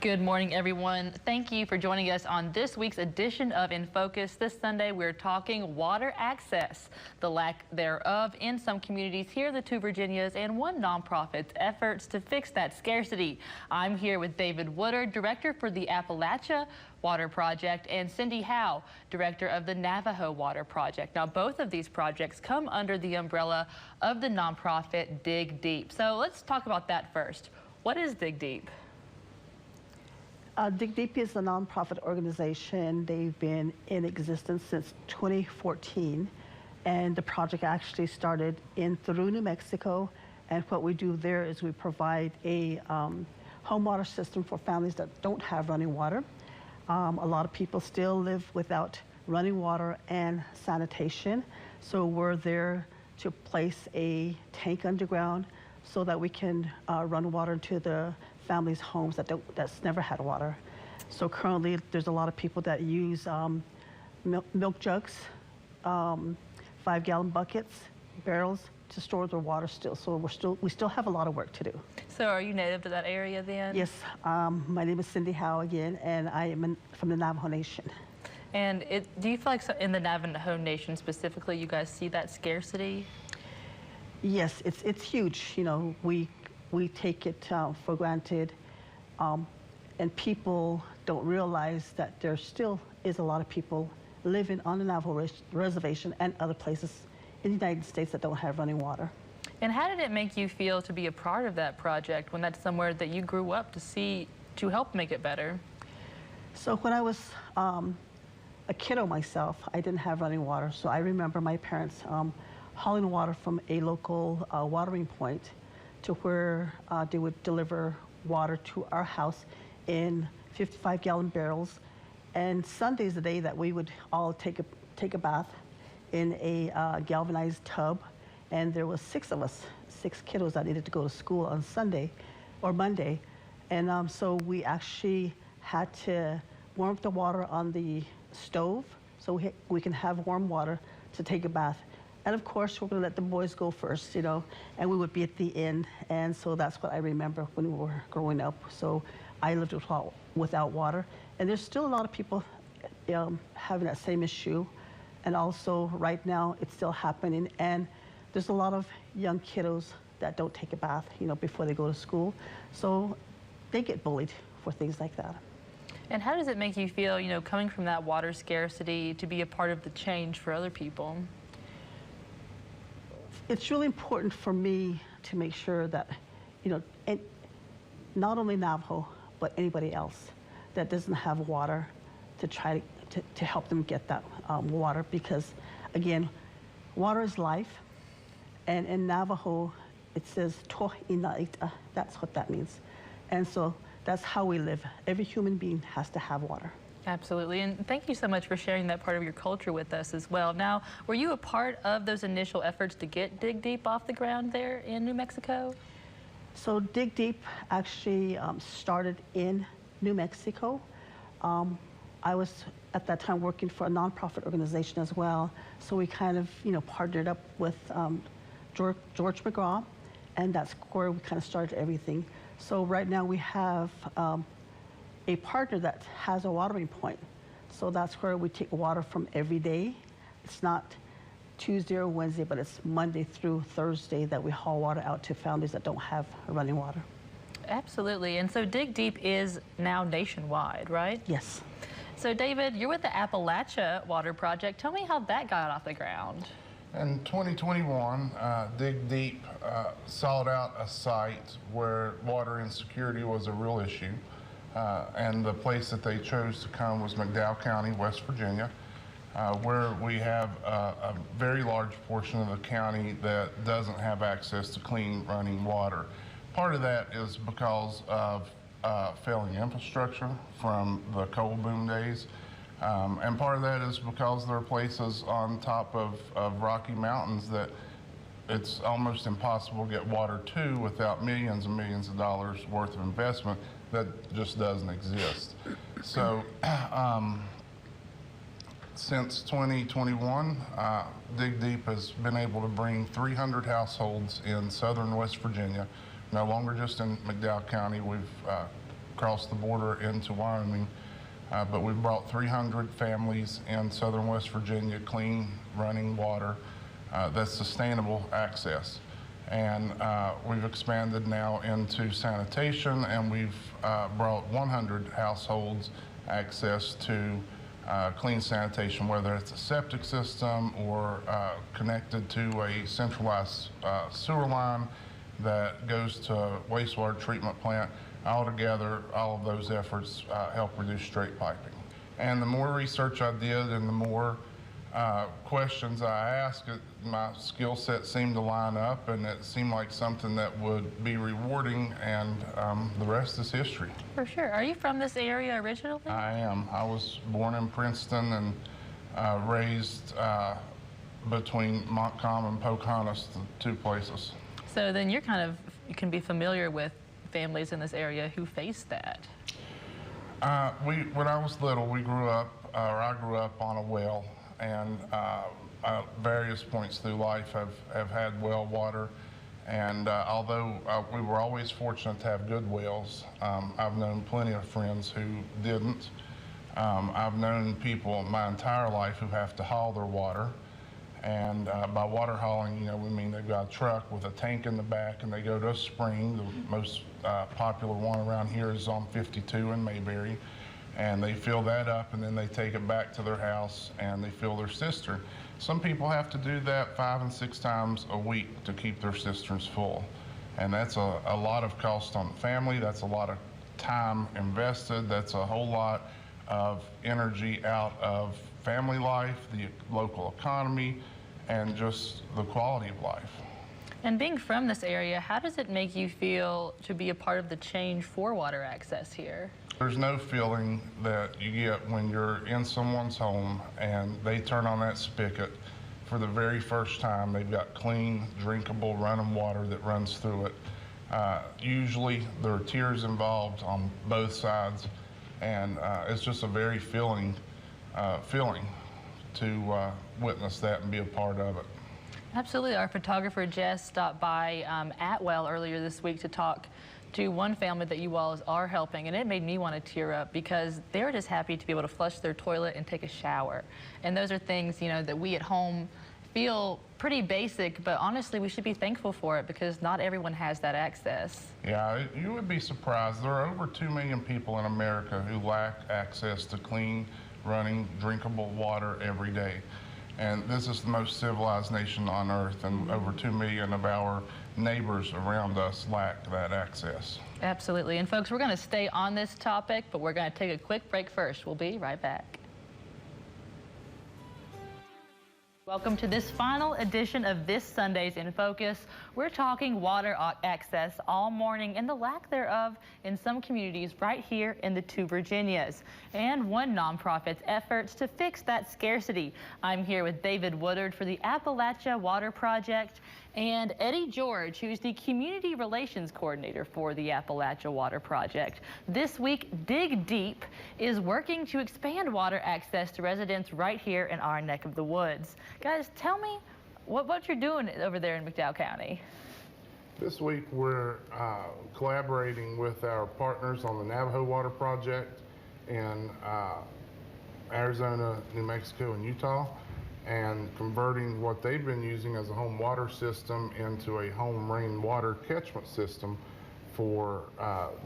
Good morning, everyone. Thank you for joining us on this week's edition of In Focus. This Sunday, we're talking water access, the lack thereof in some communities here in the two Virginias, and one nonprofit's efforts to fix that scarcity. I'm here with David Woodard, Director for the Appalachia Water Project, and Cindy Howe, Director of the Navajo Water Project. Now, both of these projects come under the umbrella of the nonprofit Dig Deep. So let's talk about that first. What is Dig Deep? Dig Deep is a nonprofit organization. They've been in existence since 2014, and the project actually started in through New Mexico. And what we do there is we provide a home water system for families that don't have running water. A lot of people still live without running water and sanitation, so we're there to place a tank underground so that we can run water into the families' homes that's never had water. So currently, there's a lot of people that use milk jugs, 5-gallon buckets, barrels to store their water still. So we still have a lot of work to do. So are you native to that area then? Yes, my name is Cindy Howe again, and I am from the Navajo Nation. And do you feel like in the Navajo Nation specifically, you guys see that scarcity? Yes, it's huge. You know, we take it for granted, and people don't realize that there still is a lot of people living on the Navajo reservation and other places in the United States that don't have running water. And how did it make you feel to be a part of that project when that's somewhere that you grew up to see, to help make it better? So when I was a kiddo myself, I didn't have running water, so I remember my parents hauling water from a local watering point to where they would deliver water to our house in 55-gallon barrels. And Sunday's the day that we would all take a bath in a galvanized tub. And there was 6 of us, 6 kiddos that needed to go to school on Sunday or Monday. And so we actually had to warm up the water on the stove so we can have warm water to take a bath. And of course, we're going to let the boys go first, you know, and we would be at the end. And so that's what I remember when we were growing up. So I lived without water. And there's still a lot of people having that same issue. And also, right now, it's still happening. And there's a lot of young kiddos that don't take a bath, you know, before they go to school. So they get bullied for things like that. And how does it make you feel, you know, coming from that water scarcity to be a part of the change for other people? It's really important for me to make sure that, you know, and not only Navajo, but anybody else that doesn't have water, to try to help them get that water, because, again, water is life. And in Navajo, it says, "Toh inaita." That's what that means. And so that's how we live. Every human being has to have water. Absolutely, and thank you so much for sharing that part of your culture with us as well. Now, were you a part of those initial efforts to get Dig Deep off the ground there in New Mexico? So Dig Deep actually started in New Mexico. I was at that time working for a nonprofit organization as well, so we kind of, you know, partnered up with George McGraw, and that's where we kind of started everything. So right now we have a partner that has a watering point. So that's where we take water from every day. It's not Tuesday or Wednesday, but it's Monday through Thursday that we haul water out to families that don't have running water. Absolutely, and so Dig Deep is now nationwide, right? Yes. So David, you're with the Appalachia Water Project. Tell me how that got off the ground. In 2021, Dig Deep sought out a site where water insecurity was a real issue. And the place that they chose to come was McDowell County, West Virginia, where we have a very large portion of the county that doesn't have access to clean running water. Part of that is because of failing infrastructure from the coal boom days. And part of that is because there are places on top of Rocky Mountains that it's almost impossible to get water to without millions and millions of dollars worth of investment that just doesn't exist. So since 2021, Dig Deep has been able to bring 300 households in southern West Virginia, no longer just in McDowell County. We've across the border into Wyoming. But we brought 300 families in southern West Virginia clean running water that's sustainable access. And we've expanded now into sanitation, and we've brought 100 households access to clean sanitation, whether it's a septic system or connected to a centralized sewer line that goes to a wastewater treatment plant. Altogether, all of those efforts help reduce straight piping. And the more research I did and the more questions I asked, my skill set seemed to line up, and it seemed like something that would be rewarding, and the rest is history. For sure. Are you from this area originally? I am. I was born in Princeton and raised between Montcalm and Pocahontas, the two places. So then you can be familiar with families in this area who face that. When I was little, I grew up on a well, and at various points through life have had well water. And although we were always fortunate to have good wells, I've known plenty of friends who didn't. I've known people my entire life who have to haul their water. And by water hauling, we mean they've got a truck with a tank in the back and they go to a spring. The most popular one around here is on 52 in Mayberry. And they fill that up and then they take it back to their house and they fill their cistern. Some people have to do that 5 and 6 times a week to keep their cisterns full. And that's a lot of cost on the family. That's a lot of time invested. That's a whole lot of energy out of family life, the local economy, and just the quality of life. And being from this area, how does it make you feel to be a part of the change for water access here? There's no feeling that you get when you're in someone's home and they turn on that spigot for the very first time. They've got clean, drinkable, running water that runs through it. Usually there are tears involved on both sides, and it's just a very feeling to witness that and be a part of it. Absolutely. Our photographer Jess stopped by Atwell earlier this week to talk to one family that you all are helping, and it made me want to tear up because they're just happy to be able to flush their toilet and take a shower. And those are things, that we at home feel pretty basic, but honestly we should be thankful for it because not everyone has that access. Yeah, you would be surprised. There are over 2 million people in America who lack access to clean, running, drinkable water every day. And this is the most civilized nation on earth, and over 2 million of our neighbors around us lack that access. Absolutely. And folks, we're going to stay on this topic, but we're going to take a quick break first. We'll be right back. Welcome to this final edition of This Sunday's In Focus. We're talking water access all morning and the lack thereof in some communities right here in the two Virginias, and one nonprofit's efforts to fix that scarcity. I'm here with David Woodard for the Appalachia Water Project and Eddie George, who's the Community Relations Coordinator for the Appalachia Water Project. This week, Dig Deep is working to expand water access to residents right here in our neck of the woods. Guys, tell me what you're doing over there in McDowell County. This week, we're collaborating with our partners on the Navajo Water Project in Arizona, New Mexico, and Utah, and converting what they've been using as a home water system into a home rainwater catchment system for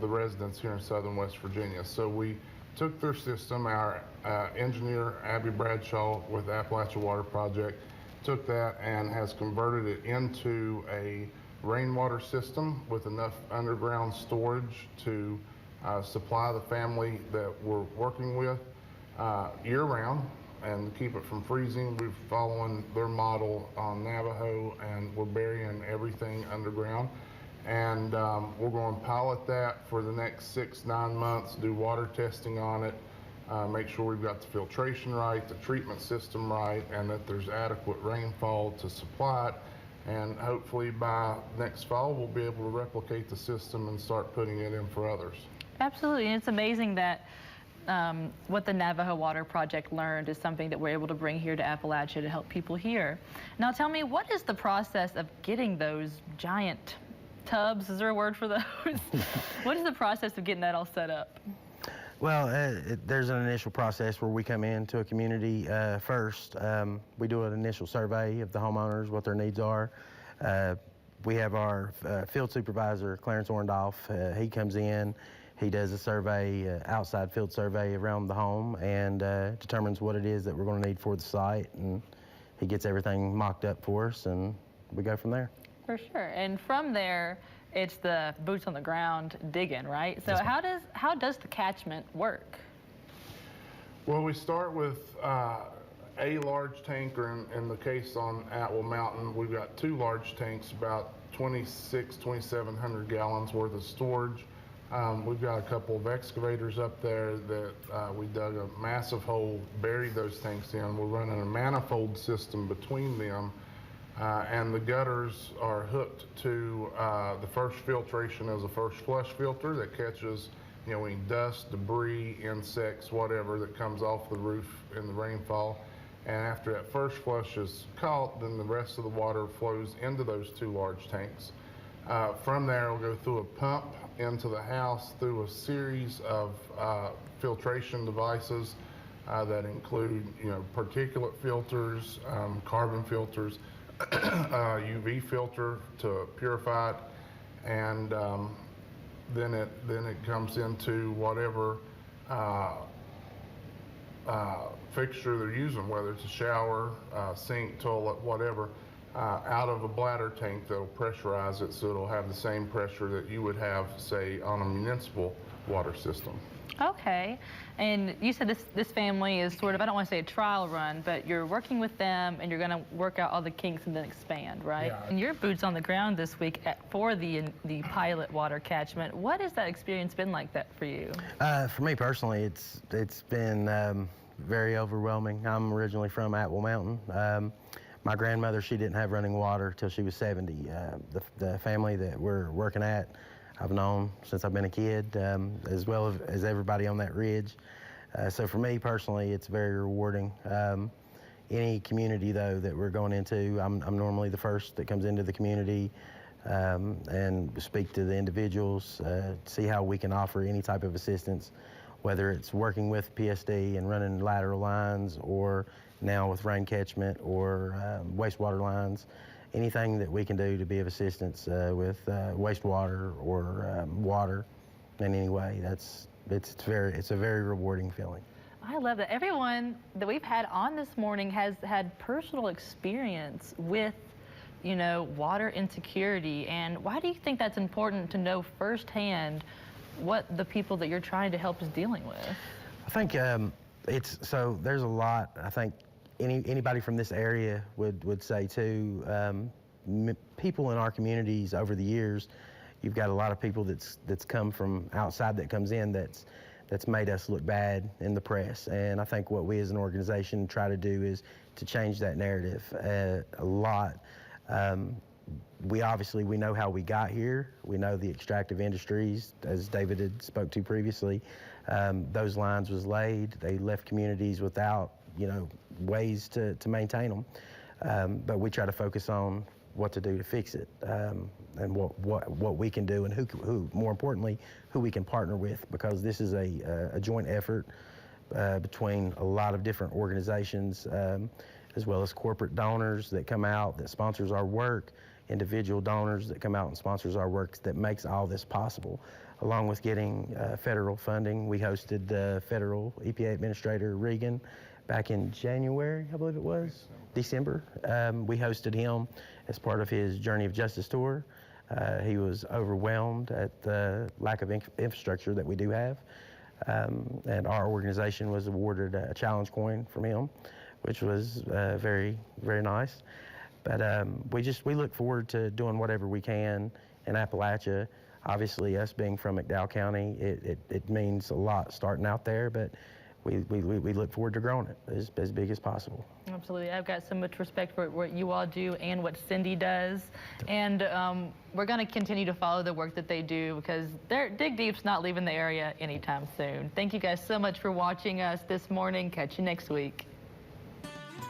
the residents here in southern West Virginia. So we took their system, our engineer, Abby Bradshaw with the Appalachia Water Project, took that and has converted it into a rainwater system with enough underground storage to supply the family that we're working with year-round and keep it from freezing. We're following their model on Navajo, and we're burying everything underground. And we're going to pilot that for the next 6-9 months, do water testing on it, make sure we've got the filtration right, the treatment system right, and that there's adequate rainfall to supply it. And hopefully by next fall, we'll be able to replicate the system and start putting it in for others. Absolutely, and it's amazing that what the Navajo Water Project learned is something that we're able to bring here to Appalachia to help people here. Now tell me, what is the process of getting those giant tubs. Is there a word for those? What is the process of getting that all set up? Well, there's an initial process where we come into a community first. We do an initial survey of the homeowners, what their needs are. We have our field supervisor, Clarence Orndorff. He comes in, he does a survey, outside field survey around the home, and determines what it is that we're going to need for the site. And he gets everything mocked up for us, and we go from there. For sure. And from there, it's the boots on the ground digging, right? So Yes, how does the catchment work? Well, we start with a large tank, or in the case on Atwell Mountain, we've got 2 large tanks, about 2,700 gallons worth of storage. We've got a couple of excavators up there that we dug a massive hole, buried those tanks in. We're running a manifold system between them, and the gutters are hooked to the first filtration as a first flush filter that catches, any dust, debris, insects, whatever that comes off the roof in the rainfall. And after that first flush is caught, then the rest of the water flows into those 2 large tanks. From there, we'll go through a pump into the house through a series of filtration devices that include, particulate filters, carbon filters, UV filter to purify it, and then it comes into whatever fixture they're using, whether it's a shower, sink, toilet, whatever, out of a bladder tank that'll pressurize it so it'll have the same pressure that you would have, say, on a municipal water system. Okay. And you said this family is sort of, I don't want to say a trial run, but you're working with them and you're going to work out all the kinks and then expand, right? Yeah. And your boots on the ground this week for the pilot water catchment. What has that experience been like that for you? For me personally, it's been very overwhelming. I'm originally from Atwell Mountain. My grandmother, she didn't have running water till she was 70. The family that we're working at, I've known since I've been a kid, as well as everybody on that ridge. So for me personally, it's very rewarding. Any community though that we're going into, I'm normally the first that comes into the community and speak to the individuals, see how we can offer any type of assistance, whether it's working with PSD and running lateral lines, or now with rain catchment or wastewater lines. Anything that we can do to be of assistance with wastewater or water in any way, it's a very rewarding feeling. I love that. Everyone that we've had on this morning has had personal experience with, water insecurity. And why do you think that's important to know firsthand what the people that you're trying to help is dealing with? I think there's a lot. I think anybody from this area would say too. People in our communities over the years, you've got a lot of people that's come from outside that comes in that's made us look bad in the press. And I think what we as an organization try to do is to change that narrative a lot. We know how we got here. We know the extractive industries, as David had spoke to previously. Those lines was laid. They left communities without, ways to maintain them. But we try to focus on what to do to fix it, and what we can do, and who more importantly, who we can partner with, because this is a joint effort between a lot of different organizations, as well as corporate donors that come out that sponsors our work, individual donors that come out and sponsors our work, that makes all this possible, along with getting federal funding. We hosted federal EPA Administrator Regan back in January, I believe it was, December. We hosted him as part of his Journey of Justice tour. He was overwhelmed at the lack of infrastructure that we do have. And our organization was awarded a challenge coin from him, which was very, very nice. But we look forward to doing whatever we can in Appalachia. Obviously, us being from McDowell County, it means a lot starting out there, but we look forward to growing it as big as possible. Absolutely. I've got so much respect for what you all do and what Cindy does. And we're going to continue to follow the work that they do, because Dig Deep's not leaving the area anytime soon. Thank you guys so much for watching us this morning. Catch you next week.